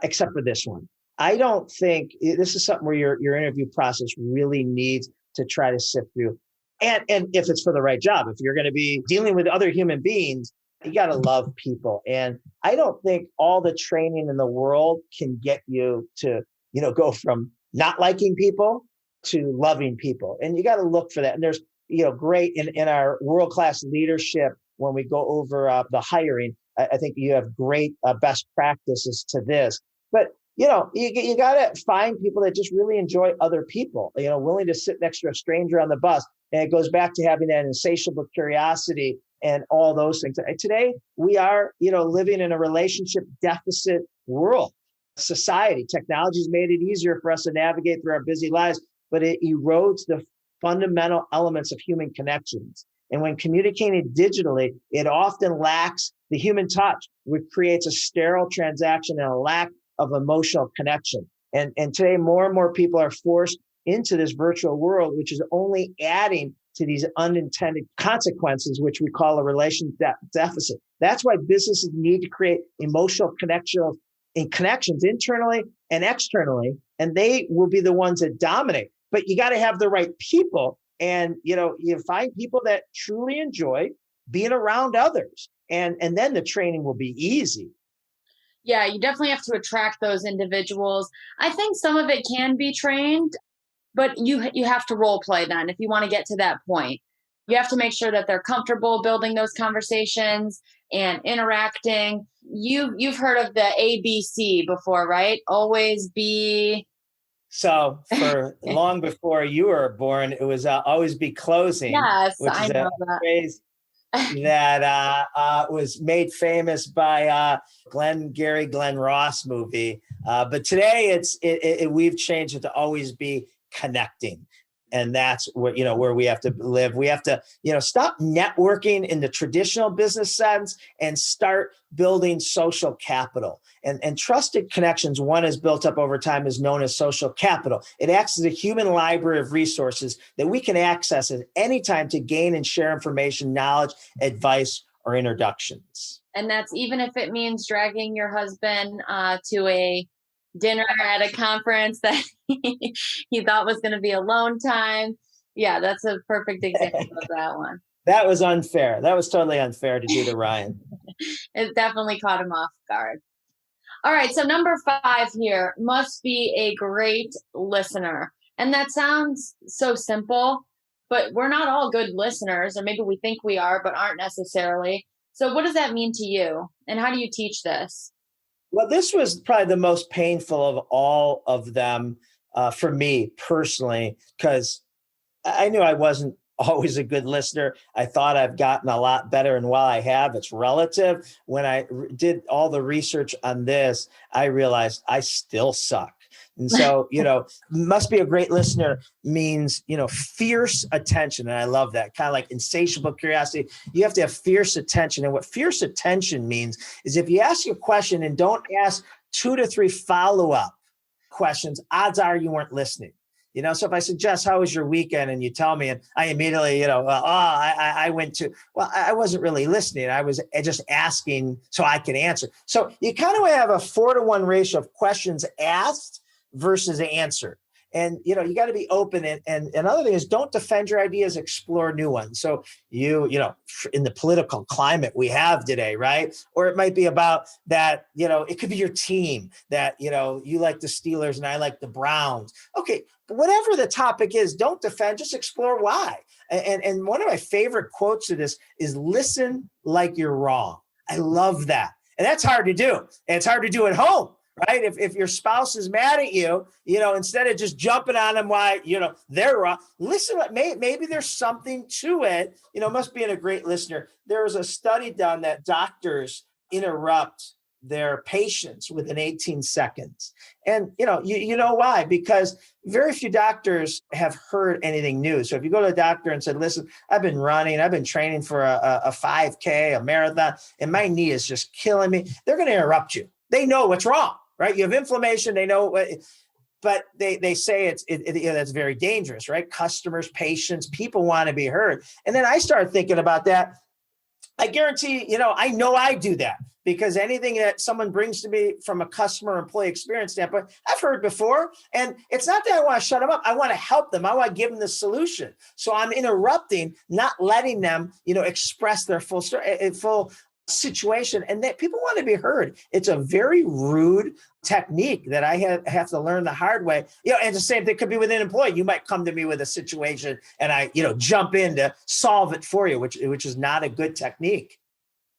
Except for this one. I don't think this is something where your interview process really needs to try to sift through. And if it's for the right job, if you're going to be dealing with other human beings, you got to love people. And I don't think all the training in the world can get you to, go from not liking people to loving people. And you got to look for that. And there's, great in our world-class leadership, when we go over the hiring, I think you have great best practices to this. But, you got to find people that just really enjoy other people, willing to sit next to a stranger on the bus. And it goes back to having that insatiable curiosity and all those things. Today, we are, living in a relationship deficit world, society. Technology has made it easier for us to navigate through our busy lives, but it erodes the fundamental elements of human connections. And when communicating digitally, it often lacks the human touch, which creates a sterile transaction and a lack of emotional connection. And today, more and more people are forced into this virtual world, which is only adding to these unintended consequences, which we call a relation deficit. That's why businesses need to create emotional connections internally and externally, and they will be the ones that dominate. But you got to have the right people. And, you find people that truly enjoy being around others. And then the training will be easy. Yeah, you definitely have to attract those individuals. I think some of it can be trained, but you have to role play then if you want to get to that point. You have to make sure that they're comfortable building those conversations and interacting. You've heard of the ABC before, right? Always be... So for long before you were born, it was always be closing. Yes, which I is know a that. phrase that was made famous by Glenn Ross movie. But today we've changed it to always be connecting. And that's where we have to live. We have to, stop networking in the traditional business sense and start building social capital. And trusted connections, one is built up over time, is known as social capital. It acts as a human library of resources that we can access at any time to gain and share information, knowledge, advice, or introductions. And that's even if it means dragging your husband to a dinner at a conference that he thought was going to be alone time. Yeah, that's a perfect example of that one. That was unfair. That was totally unfair to do to Ryan. It definitely caught him off guard. All right, so number 5 here, must be a great listener. And that sounds so simple, but we're not all good listeners, or maybe we think we are, but aren't necessarily. So what does that mean to you? And how do you teach this? Well, this was probably the most painful of all of them for me personally, because I knew I wasn't always a good listener. I thought I've gotten a lot better. And while I have, it's relative. When I did all the research on this, I realized I still suck. And so, must be a great listener means, fierce attention. And I love that, kind of like insatiable curiosity. You have to have fierce attention. And what fierce attention means is if you ask a question and don't ask 2 to 3 follow-up questions, odds are you weren't listening. So if I said, Jess, how was your weekend? And you tell me, and I immediately, I went to, I wasn't really listening. I was just asking so I could answer. So you kind of have a 4-to-1 ratio of questions asked versus answered. And, you got to be open. And another thing is don't defend your ideas, explore new ones. So in the political climate we have today, right? Or it might be about that, it could be your team that, you like the Steelers and I like the Browns. Okay. Whatever the topic is, don't defend, just explore why. And one of my favorite quotes to this is listen like you're wrong. I love that. And that's hard to do. And it's hard to do at home. Right. If your spouse is mad at you, instead of just jumping on them why, they're wrong, listen, maybe there's something to it, must be a great listener. There was a study done that doctors interrupt their patients within 18 seconds. And, you know why? Because very few doctors have heard anything new. So if you go to a doctor and said, listen, I've been training for a 5K, a marathon, and my knee is just killing me, they're going to interrupt you. They know what's wrong. Right? You have inflammation, they know, but they say that's very dangerous, right? Customers, patients, people want to be heard. And then I started thinking about that. I guarantee, I know I do that because anything that someone brings to me from a customer employee experience standpoint, I've heard before. And it's not that I want to shut them up. I want to help them. I want to give them the solution. So I'm interrupting, not letting them, express their full story, full situation, and that people want to be heard. It's a very rude technique that I have to learn the hard way. And the same thing could be with an employee. You might come to me with a situation and I, jump in to solve it for you, which is not a good technique.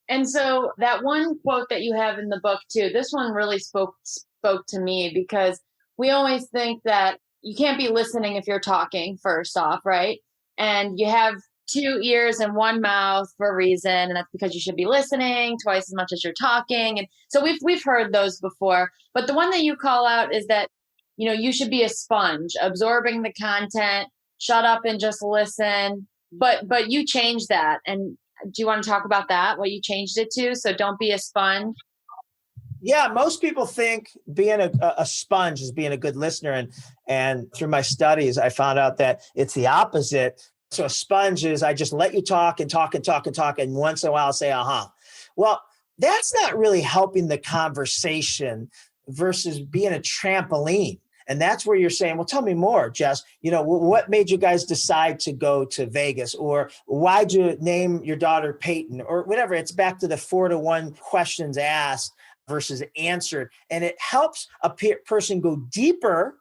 And so that one quote that you have in the book too, this one really spoke to me because we always think that you can't be listening if you're talking first off, right? And you have 2 ears and 1 mouth for a reason, and that's because you should be listening twice as much as you're talking. And so we've heard those before, but the one that you call out is that you should be a sponge, absorbing the content, shut up and just listen. But you changed that, and do you want to talk about that? What you changed it to? So don't be a sponge. Yeah, most people think being a sponge is being a good listener, and through my studies, I found out that it's the opposite. So a sponge is I just let you talk and talk and talk and talk. And once in a while I'll say, Well, that's not really helping the conversation versus being a trampoline. And that's where you're saying, well, tell me more, Jess. What made you guys decide to go to Vegas? Or why'd you name your daughter Peyton? Or whatever. It's back to the 4-to-1 questions asked versus answered. And it helps a person go deeper,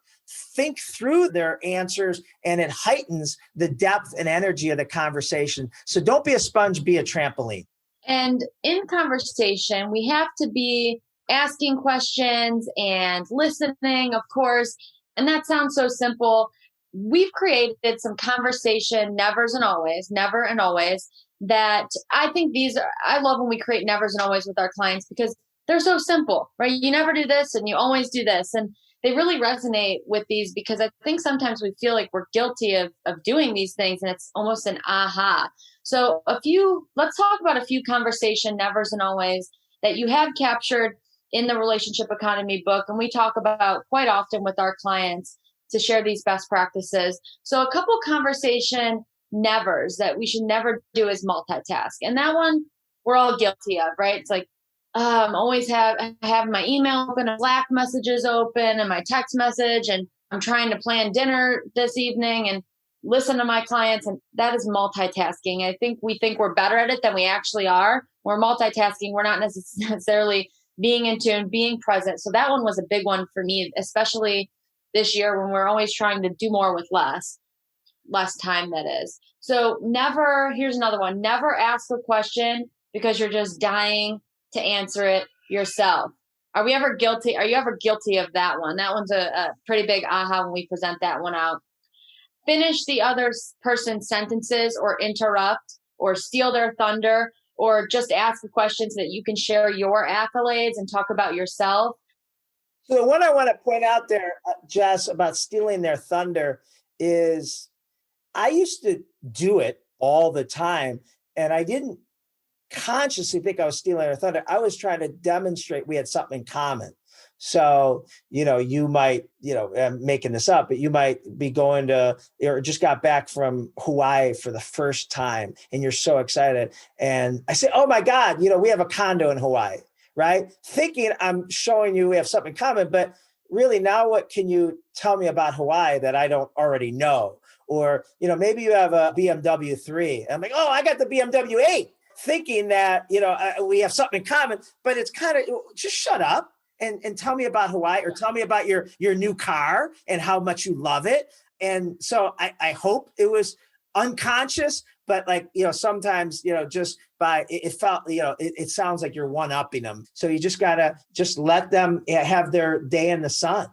think through their answers, and it heightens the depth and energy of the conversation. So don't be a sponge, be a trampoline. And in conversation, we have to be asking questions and listening, of course. And that sounds so simple. We've created some conversation nevers and always, never and always, that I think I love when we create nevers and always with our clients because they're so simple, right? You never do this and you always do this. And they really resonate with these because I think sometimes we feel like we're guilty of doing these things and it's almost an aha. So let's talk about a few conversation nevers and always that you have captured in the Relationship Economy book. And we talk about quite often with our clients to share these best practices. So a couple conversation nevers that we should never do is multitask. And that one we're all guilty of, right? It's like, always have my email open, Slack messages open, and my text message, and I'm trying to plan dinner this evening. And listen to my clients, and that is multitasking. I think we think we're better at it than we actually are. We're multitasking. We're not necessarily being in tune, being present. So that one was a big one for me, especially this year when we're always trying to do more with less time that is. So here's another one, never ask a question because you're just dying to answer it yourself. Are you ever guilty of that one? That one's a pretty big aha when we present that one out. Finish the other person's sentences or interrupt or steal their thunder or just ask a question so that you can share your accolades and talk about yourself. So the one I want to point out there, Jess, about stealing their thunder is I used to do it all the time, and I didn't consciously think I was stealing their thunder. I was trying to demonstrate we had something in common. So, you might, I'm making this up, but you might be going to, or just got back from Hawaii for the first time and you're so excited. And I say, oh my God, we have a condo in Hawaii, right? Thinking I'm showing you we have something in common, but really now what can you tell me about Hawaii that I don't already know? Or, maybe you have a BMW 3. I'm like, oh, I got the BMW 8, thinking that, we have something in common, but it's kind of, just shut up and tell me about Hawaii, or tell me about your new car and how much you love it. And so I hope it was unconscious, but sometimes, just by, it felt, it sounds like you're one-upping them. So you just got to just let them have their day in the sun.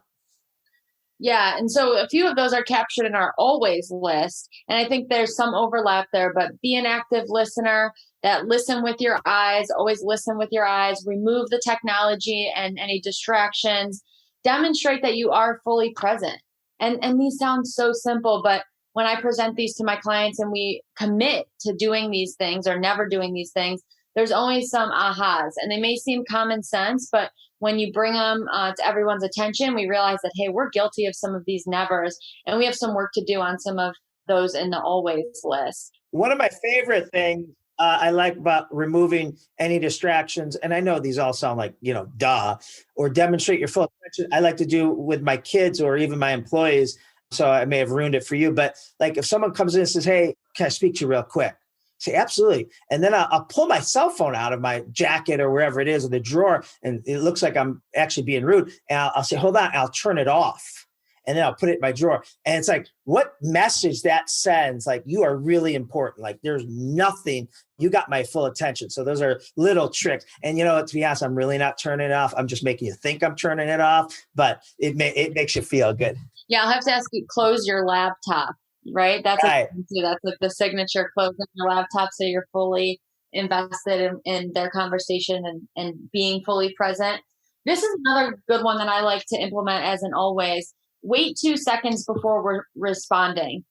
Yeah. And so a few of those are captured in our always list. And I think there's some overlap there, but be an active listener, that listen with your eyes, always listen with your eyes, remove the technology and any distractions, demonstrate that you are fully present. And these sound so simple, but when I present these to my clients and we commit to doing these things or never doing these things, there's always some ahas, and they may seem common sense, but when you bring them to everyone's attention, we realize that, hey, we're guilty of some of these nevers, and we have some work to do on some of those in the always list. One of my favorite things I like about removing any distractions, and I know these all sound like, duh, or demonstrate your full attention, I like to do with my kids or even my employees. So I may have ruined it for you, but if someone comes in and says, hey, can I speak to you real quick? Say, absolutely. And then I'll pull my cell phone out of my jacket or wherever it is, or the drawer, and it looks like I'm actually being rude. And I'll say, hold on, I'll turn it off. And then I'll put it in my drawer. And it's like, what message that sends? Like, you are really important. Like, there's nothing, you got my full attention. So those are little tricks. And to be honest, I'm really not turning it off. I'm just making you think I'm turning it off, but it makes you feel good. Yeah, I'll have to ask you, close your laptop. Right. That's right. That's like the signature, closing your laptop so you're fully invested in their conversation and being fully present. This is another good one that I like to implement as an always. Wait 2 seconds before we're responding.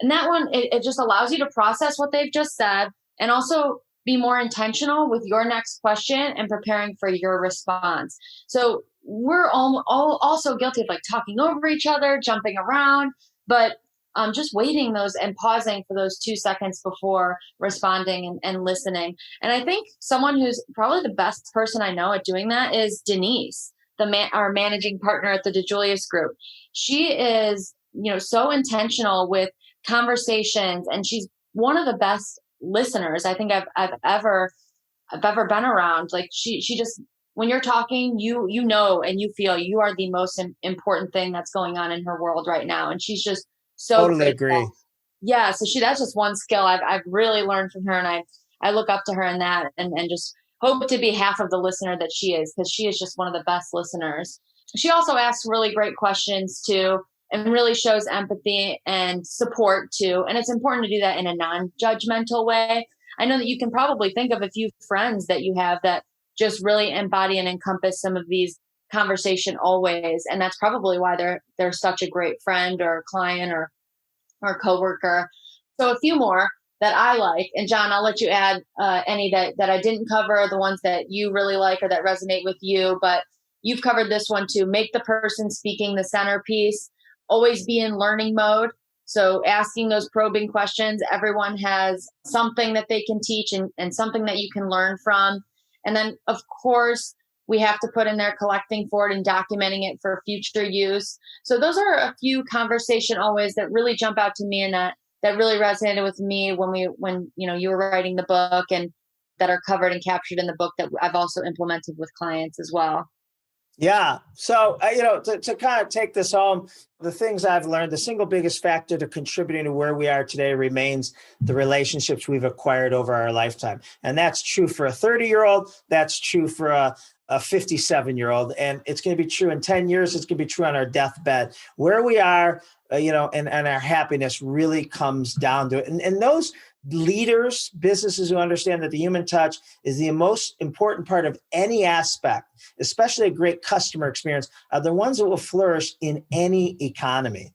And that one, it just allows you to process what they've just said and also be more intentional with your next question and preparing for your response. So we're all also guilty of talking over each other, jumping around, but just waiting those and pausing for those 2 seconds before responding and listening. And I think someone who's probably the best person I know at doing that is Denise, our managing partner at the DiJulius Group. She is, so intentional with conversations, and she's one of the best listeners I think I've ever been around. She just, when you're talking, you and you feel you are the most important thing that's going on in her world right now, and she's just so totally grateful. Agree. Yeah. So that's just one skill I've really learned from her. And I look up to her in that and just hope to be half of the listener that she is, because she is just one of the best listeners. She also asks really great questions too, and really shows empathy and support too. And it's important to do that in a non-judgmental way. I know that you can probably think of a few friends that you have that just really embody and encompass some of these conversation always, and that's probably why they're such a great friend or client or coworker. So a few more that I like, and John, I'll let you add any that I didn't cover, the ones that you really like or that resonate with you, but you've covered this one too. Make the person speaking the centerpiece. Always be in learning mode. So asking those probing questions. Everyone has something that they can teach and something that you can learn from. And then of course, we have to put in there collecting for it and documenting it for future use. So those are a few conversation always that really jump out to me, and that really resonated with me when you were writing the book, and that are covered and captured in the book that I've also implemented with clients as well. Yeah. So, to kind of take this home, the things I've learned, the single biggest factor to contributing to where we are today remains the relationships we've acquired over our lifetime. And that's true for a 30-year-old. That's true for a 57-year-old. And it's going to be true in 10 years. It's going to be true on our deathbed. Where we are, and our happiness really comes down to it. And those leaders, businesses who understand that the human touch is the most important part of any aspect, especially a great customer experience, are the ones that will flourish in any economy.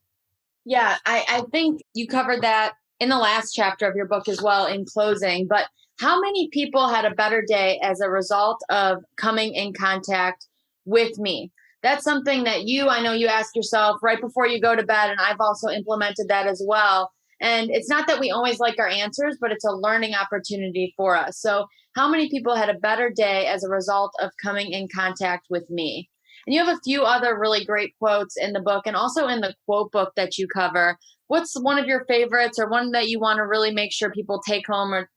Yeah, I think you covered that in the last chapter of your book as well in closing. But how many people had a better day as a result of coming in contact with me? That's something that I know you ask yourself right before you go to bed, and I've also implemented that as well. And it's not that we always like our answers, but it's a learning opportunity for us. So how many people had a better day as a result of coming in contact with me? And you have a few other really great quotes in the book and also in the quote book that you cover. What's one of your favorites, or one that you want to really make sure people take home or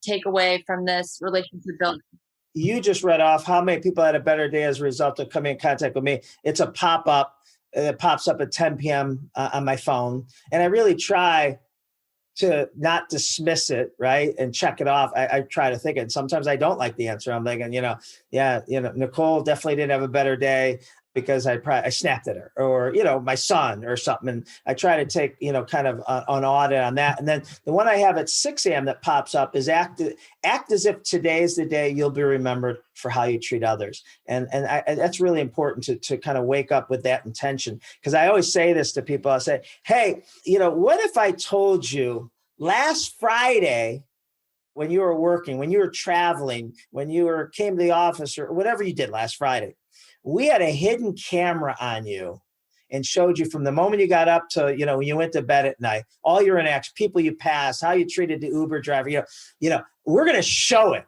take away from this relationship building? You just read off how many people had a better day as a result of coming in contact with me. It's a pop-up. It pops up at 10 p.m. On my phone. And I really try to not dismiss it, right? And check it off. I try to think it. Sometimes I don't like the answer. I'm thinking, Nicole definitely didn't have a better day because I snapped at her, or, my son or something. And I try to take, kind of an audit on that. And then the one I have at 6 a.m. that pops up is act as if today is the day you'll be remembered for how you treat others. And that's really important to kind of wake up with that intention. Because I always say this to people. I say, hey, what if I told you last Friday, when you were working, when you were traveling, when you came to the office, or whatever you did last Friday, we had a hidden camera on you and showed you from the moment you got up to, when you went to bed at night, all your interactions, people you passed, how you treated the Uber driver, we're going to show it.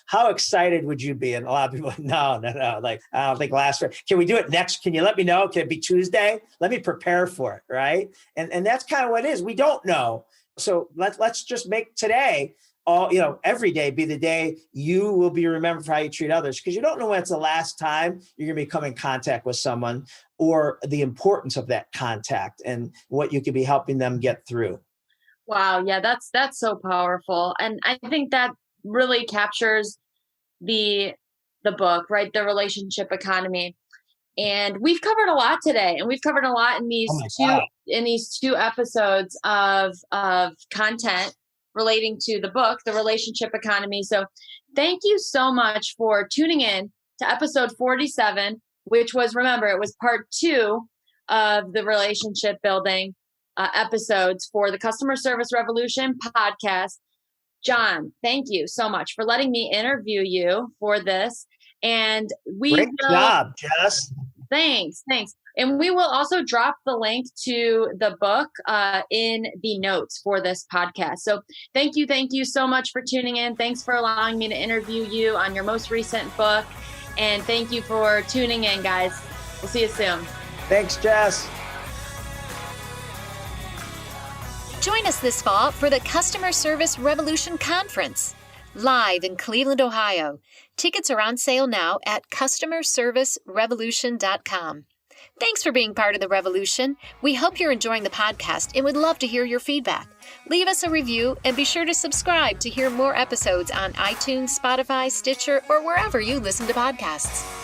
How excited would you be? And a lot of people, no. Like, I don't think last Friday. Can we do it next? Can you let me know? Can it be Tuesday? Let me prepare for it. Right. And that's kind of what it is. We don't know. So let's just make today every day be the day you will be remembered for how you treat others, because you don't know when it's the last time you're going to come in contact with someone, or the importance of that contact and what you could be helping them get through. Wow. Yeah, that's so powerful. And I think that really captures the book, right? The relationship economy. And we've covered a lot today, and we've covered a lot in these two episodes of content relating to the book, The Relationship Economy. So thank you so much for tuning in to episode 47, which was, remember, it was part 2 of the relationship building episodes for the Customer Service Revolution podcast. John, thank you so much for letting me interview you for this. And Great job, Jess. Thanks. And we will also drop the link to the book in the notes for this podcast. So thank you so much for tuning in. Thanks for allowing me to interview you on your most recent book. And thank you for tuning in, guys. We'll see you soon. Thanks, Jess. Join us this fall for the Customer Service Revolution Conference, live in Cleveland, Ohio. Tickets are on sale now at customerservicerevolution.com. Thanks for being part of the revolution. We hope you're enjoying the podcast and would love to hear your feedback. Leave us a review and be sure to subscribe to hear more episodes on iTunes, Spotify, Stitcher, or wherever you listen to podcasts.